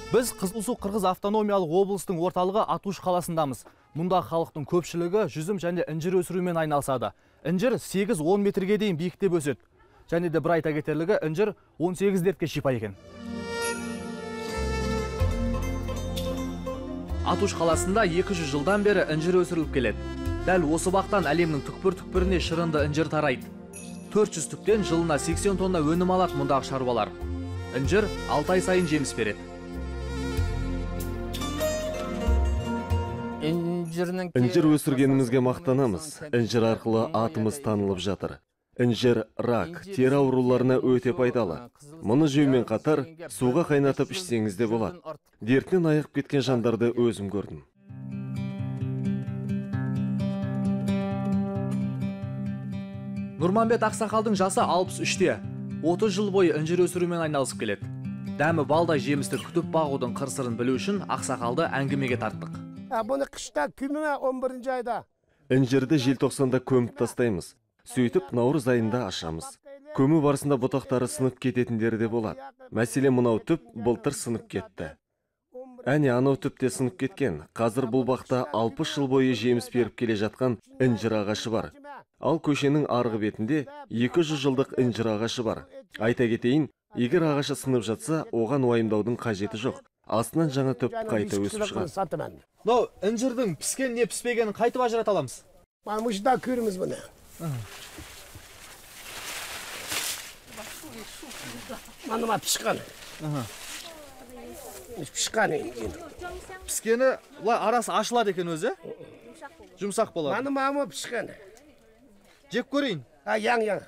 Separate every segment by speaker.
Speaker 1: Біз Қызылсу Қырғыз автономиялық облыстың орталығы Атуш қаласындамыз. Мұнда халықтың көпшілігі жүзім және інжір өсірумен айналысады. Інжір 8-10 метрге дейін биіктеп өседі. Және де бір айта кетерлігі, інжір 18 дертке шипа екен. Атуш қаласында 200 жылдан бері інжір өсіріліп келеді. Дәл осы бақтан әлемнің түкпір-түкпіріне шырынды інжір тарайды. 400 түптен жылына 80 тонна өнім алады мұндағы шаруалар. Інжір 6 ай сайын жеміс береді.
Speaker 2: Інжір өсіргенімізге мақтанамыз. Інжір арқылы атымыз танылып жатыр. Інжір рак, тері ауруларына өте пайдалы. Мұны жеумен қатар суға қайнатып ішсеңіз де болады. Дертінен айығып кеткен жандарды өзім көрдім.
Speaker 1: Нұрманбет Ақсақалдың жасы 63-те. 30 жыл бойы інжір өсірумен айналысып келеді. Дәмі балдай жемісті күтіп бағудың қыр-сырын білу үшін Ақсақалды әңгімеге тарттық.
Speaker 3: Бұны қышта күмі 11 айда.
Speaker 2: Інжірді желтоқсанда көміп тастаймыз. Сөйтіп наурыз айында ашамыз. Көму барысында бұтақтары сынып кететіндері де болады. Мәселе мынау түп былтыр сынып кетті. Әне анау түпте сынып кеткен. Қазір бұл бақта 60 жыл бойы жеміс беріп келе жатқан інжір ағашы бар. Ал көшенің арғы бетінде 200 жылдық інжір ағашы бар. Айта кетейін, егер ағашы сынып жатса, оған уайымдаудың қажеті жоқ. Астынан жаңа түп қайта өсіп шығады.
Speaker 1: Мынау інжірдің піскен не піспегенін қайтып ажырата аламыз?
Speaker 3: Мұшта көріміз бұны. Маныма пішқан. Пішқан ең.
Speaker 1: Піскені арасы ашылады екен өзі? Жұмсақ болады.
Speaker 3: Маныма пішқан.
Speaker 1: Жеп көрейін?
Speaker 3: Яң.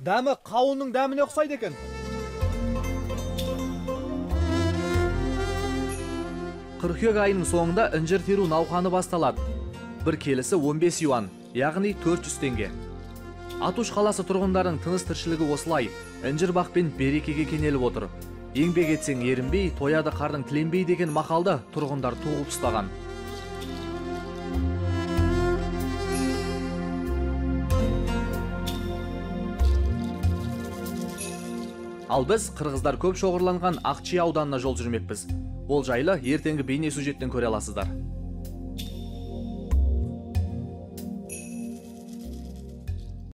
Speaker 1: Дәмі қауынның дәміне ұқсайды екен. Қыркүйек айының соңында інжір теру науқаны басталады. Бір келісі 15 юан, яғни 400 теңге. Атуш қаласы тұрғындарының тыныс тіршілігі осылай. Інжір бақпен берекеге кенеліп отыр. Еңбек етсең ерінбей, тояды қардың тіленбей деген мақалды тұрғындар туғып ұстаған. Ал біз қырғыздар көп шоғырланған Ақчи ауданына жол жүрмекпіз. Ол жайлы ертеңгі бейне сюжеттен көре аласыздар.